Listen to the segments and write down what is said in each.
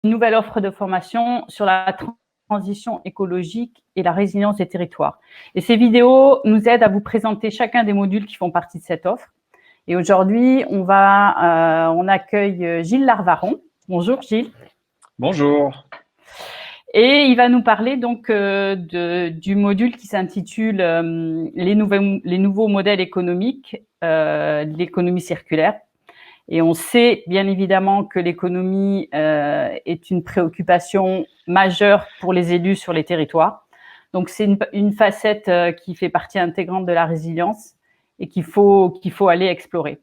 nouvelle offre de formation sur la transition écologique et la résilience des territoires. Et ces vidéos nous aident à vous présenter chacun des modules qui font partie de cette offre. Et aujourd'hui, on accueille Gilles Larvaron. Bonjour Gilles. Bonjour. Et il va nous parler donc du module qui s'intitule les nouveaux modèles économiques, l'économie circulaire. Et on sait bien évidemment que l'économie est une préoccupation majeure pour les élus sur les territoires. Donc c'est une facette qui fait partie intégrante de la résilience et qu'il faut aller explorer.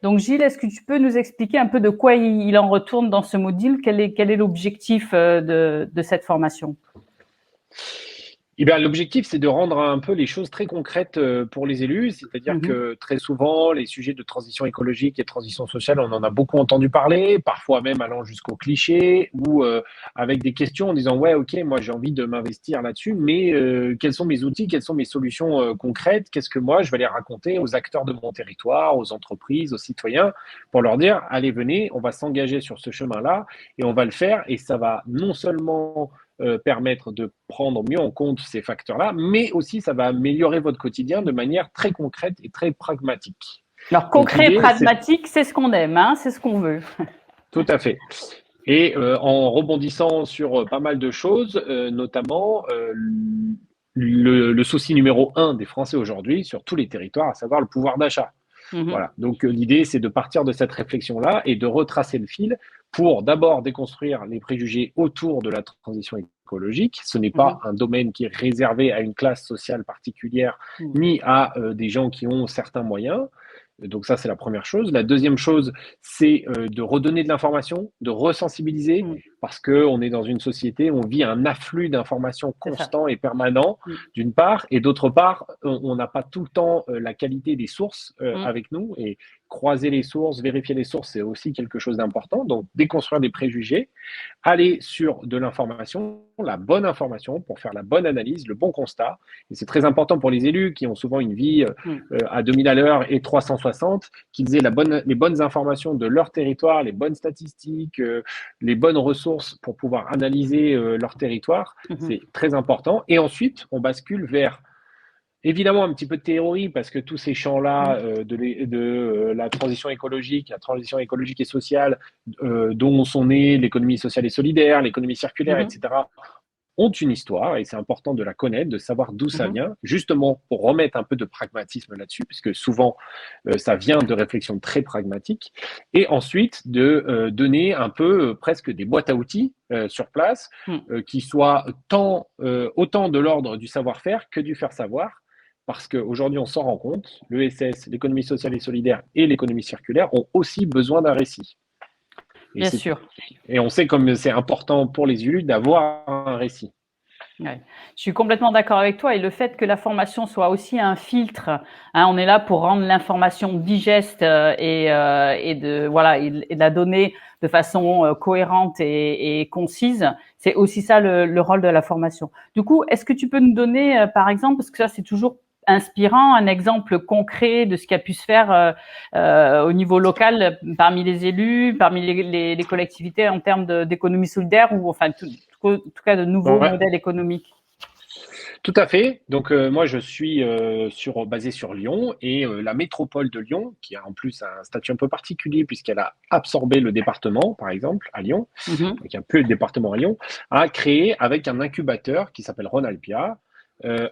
Donc Gilles, est-ce que tu peux nous expliquer un peu de quoi il en retourne dans ce module? Quel est l'objectif de cette formation? Eh bien, l'objectif, c'est de rendre un peu les choses très concrètes pour les élus. C'est-à-dire que très souvent, les sujets de transition écologique et de transition sociale, on en a beaucoup entendu parler, parfois même allant jusqu'au cliché ou avec des questions en disant « Ouais, ok, moi j'ai envie de m'investir là-dessus, mais quels sont mes outils, quelles sont mes solutions concrètes? Qu'est-ce que moi je vais les raconter aux acteurs de mon territoire, aux entreprises, aux citoyens pour leur dire « Allez, venez, on va s'engager sur ce chemin-là et on va le faire et ça va non seulement… » permettre de prendre mieux en compte ces facteurs-là, mais aussi ça va améliorer votre quotidien de manière très concrète et très pragmatique. Alors concret et pragmatique, c'est ce qu'on aime, hein, c'est ce qu'on veut. Tout à fait. Et en rebondissant sur pas mal de choses, notamment le souci numéro 1 des Français aujourd'hui sur tous les territoires, à savoir le pouvoir d'achat. Voilà. Donc l'idée, c'est de partir de cette réflexion-là et de retracer le fil pour d'abord déconstruire les préjugés autour de la transition écologique. Ce n'est pas un domaine qui est réservé à une classe sociale particulière ni à des gens qui ont certains moyens. Donc ça, c'est la première chose. La deuxième chose, c'est de redonner de l'information, de resensibiliser, parce qu'on est dans une société, on vit un afflux d'informations constant et permanent, d'une part, et d'autre part, on n'a pas tout le temps la qualité des sources avec nous, et croiser les sources, vérifier les sources, c'est aussi quelque chose d'important. Donc, déconstruire des préjugés, aller sur de l'information, la bonne information pour faire la bonne analyse, le bon constat. Et c'est très important pour les élus qui ont souvent une vie à 2000 à l'heure et 360, qu'ils aient les bonnes informations de leur territoire, les bonnes statistiques, les bonnes ressources pour pouvoir analyser leur territoire. C'est très important. Et ensuite, on bascule vers évidemment un petit peu de théorie, parce que tous ces champs-là de la transition écologique et sociale, dont sont nées l'économie sociale et solidaire, l'économie circulaire, etc., ont une histoire, et c'est important de la connaître, de savoir d'où ça vient, justement pour remettre un peu de pragmatisme là-dessus, puisque souvent, ça vient de réflexions très pragmatiques, et ensuite de donner un peu presque des boîtes à outils sur place, qui soient autant de l'ordre du savoir-faire que du faire-savoir, parce qu'aujourd'hui, on s'en rend compte, l'ESS, l'économie sociale et solidaire et l'économie circulaire ont aussi besoin d'un récit. Bien sûr. Et on sait comme c'est important pour les élus d'avoir un récit. Ouais. Je suis complètement d'accord avec toi, et le fait que la formation soit aussi un filtre, hein, on est là pour rendre l'information digeste et de la donner de façon cohérente et concise. C'est aussi ça le rôle de la formation. Du coup, est-ce que tu peux nous donner, par exemple, parce que ça c'est toujours inspirant, un exemple concret de ce qui a pu se faire au niveau local parmi les élus, parmi les collectivités en termes d'économie solidaire, ou enfin en tout cas de nouveaux modèles économiques? Tout à fait. Donc moi, je suis basé sur Lyon, et la métropole de Lyon, qui a en plus un statut un peu particulier puisqu'elle a absorbé le département, par exemple, à Lyon, donc il n'y a plus de département à Lyon, a créé avec un incubateur qui s'appelle Ronalpia,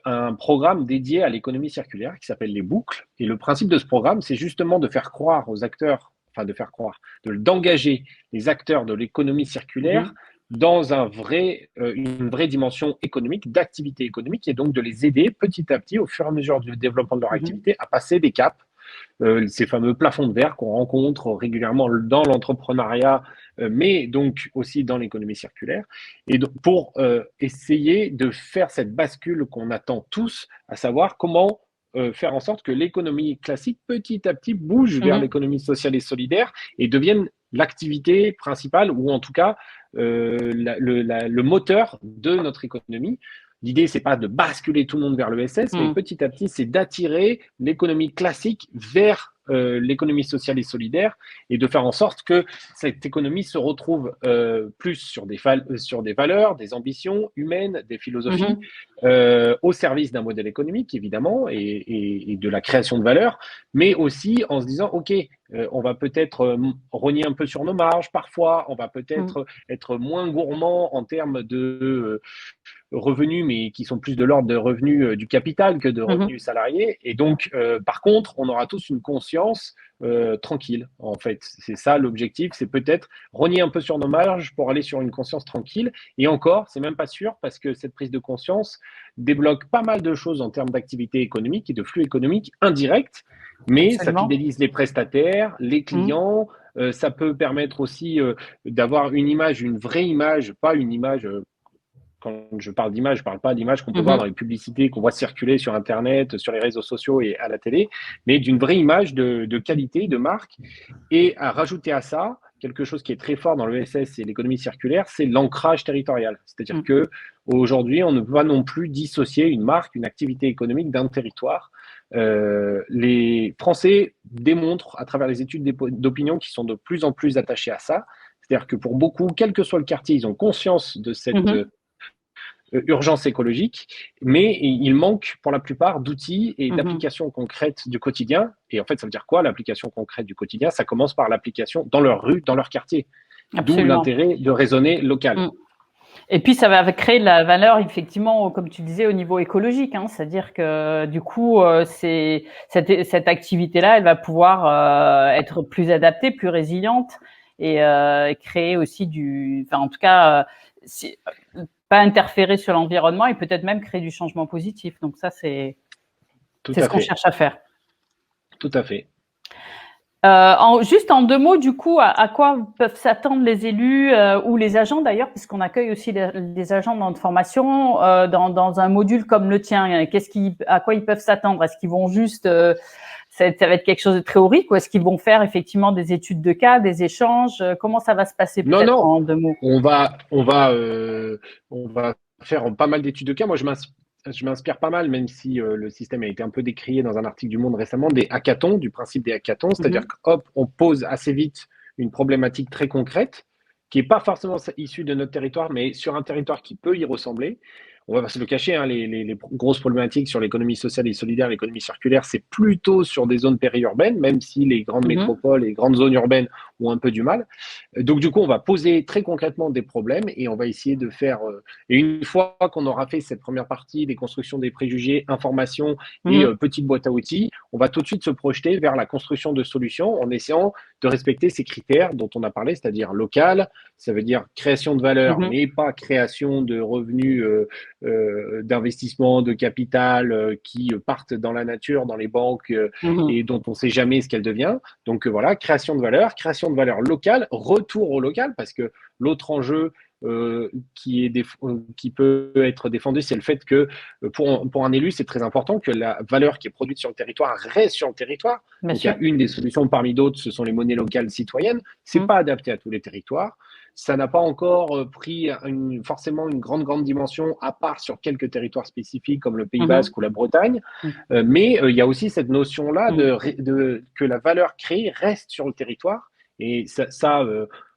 un programme dédié à l'économie circulaire qui s'appelle les boucles. Et le principe de ce programme, c'est justement de faire croire aux acteurs, enfin d'engager les acteurs de l'économie circulaire dans une vraie dimension économique, d'activité économique, et donc de les aider petit à petit, au fur et à mesure du développement de leur activité, à passer des caps, ces fameux plafonds de verre qu'on rencontre régulièrement dans l'entrepreneuriat, mais donc aussi dans l'économie circulaire, et donc pour essayer de faire cette bascule qu'on attend tous, à savoir comment faire en sorte que l'économie classique, petit à petit, bouge vers l'économie sociale et solidaire et devienne l'activité principale, ou en tout cas le moteur de notre économie. L'idée, c'est pas de basculer tout le monde vers l'ESS, mais petit à petit, c'est d'attirer l'économie classique vers l'économie sociale et solidaire et de faire en sorte que cette économie se retrouve plus sur sur des valeurs, des ambitions humaines, des philosophies, Mhm. au service d'un modèle économique, évidemment, et de la création de valeur, mais aussi en se disant, OK, on va peut-être rogner un peu sur nos marges parfois, on va Mhm. peut-être être moins gourmand en termes de revenus, mais qui sont plus de l'ordre de revenus du capital que de Mhm. revenus salariés. Et donc, par contre, on aura tous une conscience tranquille, en fait. C'est ça l'objectif, c'est peut-être rogner un peu sur nos marges pour aller sur une conscience tranquille. Et encore, c'est même pas sûr, parce que cette prise de conscience débloque pas mal de choses en termes d'activité économique et de flux économiques indirects, mais ça Absolument. fidélise les prestataires, les Mhm. clients. Ça peut permettre aussi d'avoir une image, une vraie image, pas une image quand je parle d'image, je ne parle pas d'image qu'on peut voir dans Mhm. les publicités, qu'on voit circuler sur Internet, sur les réseaux sociaux et à la télé, mais d'une vraie image de qualité, de marque. Et à rajouter à ça, quelque chose qui est très fort dans l'ESS et l'économie circulaire, c'est l'ancrage territorial. C'est-à-dire Mhm. que aujourd'hui, on ne peut pas non plus dissocier une marque, une activité économique d'un territoire. Les Français démontrent à travers les études d'opinion qu'ils sont de plus en plus attachés à ça. C'est-à-dire que pour beaucoup, quel que soit le quartier, ils ont conscience de cette Mhm. urgence écologique, mais il manque pour la plupart d'outils et Mhm. d'applications concrètes du quotidien. Et en fait, ça veut dire quoi l'application concrète du quotidien? Ça commence par l'application dans leur rue, dans leur quartier. D'où Absolument. l'intérêt de raisonner local. Mhm. Et puis, ça va créer de la valeur, effectivement, comme tu disais, au niveau écologique. Hein. C'est-à-dire que, du coup, cette activité-là, elle va pouvoir être plus adaptée, plus résiliente et créer aussi enfin, en tout cas, pas interférer sur l'environnement et peut-être même créer du changement positif. Donc ça, Tout c'est ce à qu'on fait. cherche à faire. Tout à fait. Juste en 2 mots, du coup, à quoi peuvent s'attendre les élus ou les agents d'ailleurs, puisqu'on accueille aussi les agents dans notre formation, dans un module comme le tien. À quoi ils peuvent s'attendre? Est-ce qu'ils vont juste, ça va être quelque chose de théorique, ou est-ce qu'ils vont faire effectivement des études de cas, des échanges? Comment ça va se passer Non, peut-être non, en 2 mots? on va, on va, on va faire pas mal d'études de cas. Moi, je m'inspire pas mal, même si le système a été un peu décrié dans un article du Monde récemment, des hackathons, du principe des hackathons. C'est-à-dire Mhm. qu'hop, on pose assez vite une problématique très concrète, qui n'est pas forcément issue de notre territoire, mais sur un territoire qui peut y ressembler. On va pas se le cacher, hein, les grosses problématiques sur l'économie sociale et solidaire, l'économie circulaire, c'est plutôt sur des zones périurbaines, même si les grandes Mhm. métropoles et grandes zones urbaines ont un peu du mal. Donc, du coup, on va poser très concrètement des problèmes et on va essayer de faire. Et une fois qu'on aura fait cette première partie, des constructions des préjugés, information et Mhm. petite boîte à outils, on va tout de suite se projeter vers la construction de solutions en essayant de respecter ces critères dont on a parlé, c'est-à-dire local, ça veut dire création de valeur, Mhm. mais pas création de revenus d'investissement, de capital qui partent dans la nature, dans les banques et Mhm. dont on ne sait jamais ce qu'elle devient. Donc voilà, création de valeur locale, retour au local, parce que l'autre enjeu qui peut être défendu, c'est le fait que pour un élu, c'est très important que la valeur qui est produite sur le territoire reste sur le territoire. Bien Donc il y sûr. a une des solutions parmi d'autres, ce sont les monnaies locales citoyennes. C'est Mhm. pas adapté à tous les territoires. Ça n'a pas encore pris forcément une grande dimension, à part sur quelques territoires spécifiques comme le Pays Mhm. Basque ou la Bretagne. Mhm. Mais il y a aussi cette notion-là Mhm. que la valeur créée reste sur le territoire. Et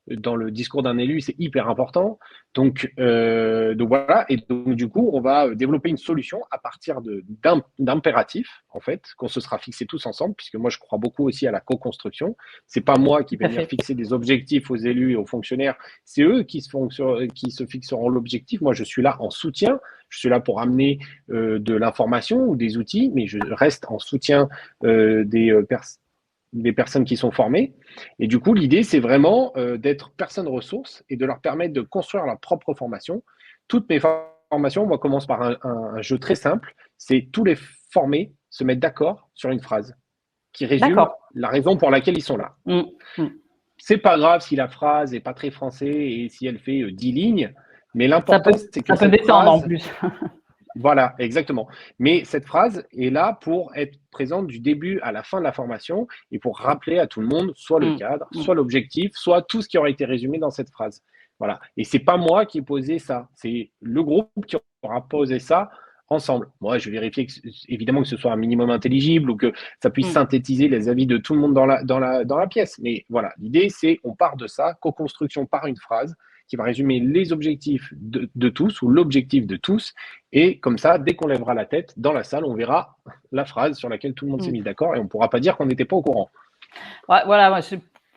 dans le discours d'un élu, c'est hyper important. Donc voilà, et donc du coup, on va développer une solution à partir d'impératifs, en fait, qu'on se sera fixé tous ensemble, puisque moi, je crois beaucoup aussi à la co-construction. C'est pas moi qui Tout vais à venir fait. fixer des objectifs aux élus et aux fonctionnaires, c'est eux qui se fixeront l'objectif. Moi, je suis là en soutien, je suis là pour amener de l'information ou des outils, mais je reste en soutien des personnes qui sont formées. Et du coup, l'idée, c'est vraiment d'être personne ressource et de leur permettre de construire leur propre formation. Toutes mes formations, moi, commencent par un jeu très simple. C'est tous les formés se mettent d'accord sur une phrase qui résume D'accord. la raison pour laquelle ils sont là. Mhm. Mhm. C'est pas grave si la phrase est pas très français et si elle fait 10 lignes, mais Ça peut, l'important, c'est que ça peut cette détendre en phrase, plus. voilà, exactement. Mais cette phrase est là pour être présente du début à la fin de la formation et pour rappeler à tout le monde soit le Mhm. cadre, Mhm. soit l'objectif, soit tout ce qui aurait été résumé dans cette phrase. Voilà. Et c'est pas moi qui ai posé ça, c'est le groupe qui aura posé ça ensemble. Moi, je vais vérifier évidemment que ce soit un minimum intelligible ou que ça puisse synthétiser les avis de tout le monde dans la pièce. Mais voilà, l'idée, c'est on part de ça, co-construction par une phrase qui va résumer les objectifs de tous ou l'objectif de tous. Et comme ça, dès qu'on lèvera la tête dans la salle, on verra la phrase sur laquelle tout le monde s'est mis d'accord et on ne pourra pas dire qu'on n'était pas au courant. Ouais, voilà,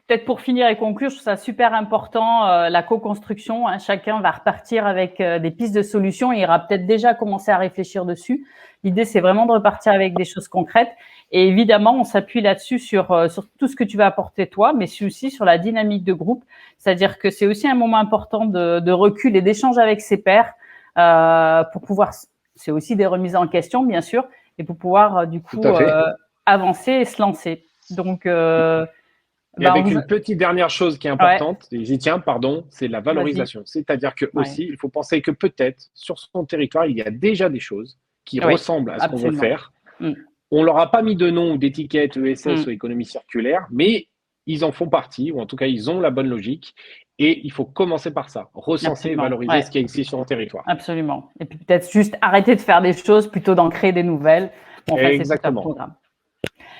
peut-être pour finir et conclure, je trouve ça super important, la co-construction. Hein, chacun va repartir avec des pistes de solutions et il aura peut-être déjà commencé à réfléchir dessus. L'idée, c'est vraiment de repartir avec des choses concrètes. Et évidemment, on s'appuie là-dessus sur tout ce que tu vas apporter toi, mais aussi sur la dynamique de groupe. C'est-à-dire que c'est aussi un moment important de recul et d'échange avec ses pairs pour pouvoir. C'est aussi des remises en question, bien sûr, et pour pouvoir du coup avancer et se lancer. Donc et avec une petite dernière chose qui est importante, et j'y tiens, pardon, c'est la valorisation. C'est-à-dire que aussi, il faut penser que peut-être sur son territoire, il y a déjà des choses qui ressemblent à ce qu'on veut faire. On leur a pas mis de nom ou d'étiquette ESS ou économie circulaire, mais ils en font partie, ou en tout cas, ils ont la bonne logique. Et il faut commencer par ça, recenser et valoriser ce qui est ici sur le territoire. Absolument. Et puis peut-être juste arrêter de faire des choses plutôt d'en créer des nouvelles. Bon, enfin, c'est tout un programme.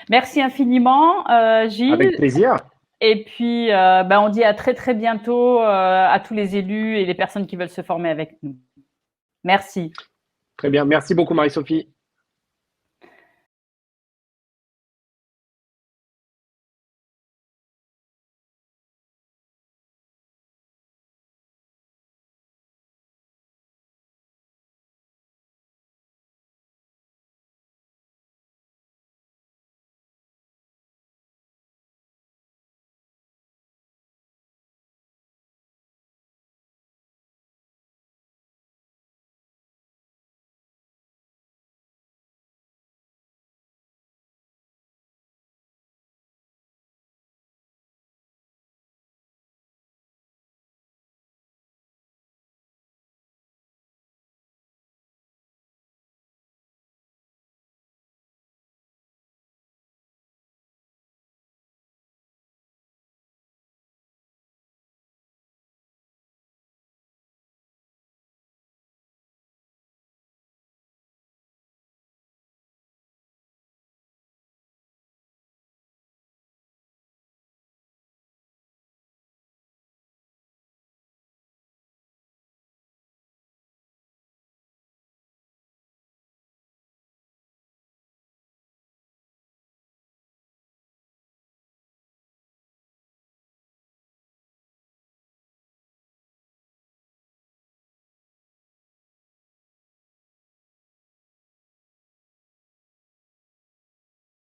Merci infiniment, Gilles. Avec plaisir. Et puis, on dit à très, très bientôt à tous les élus et les personnes qui veulent se former avec nous. Merci. Très bien. Merci beaucoup, Marie-Sophie.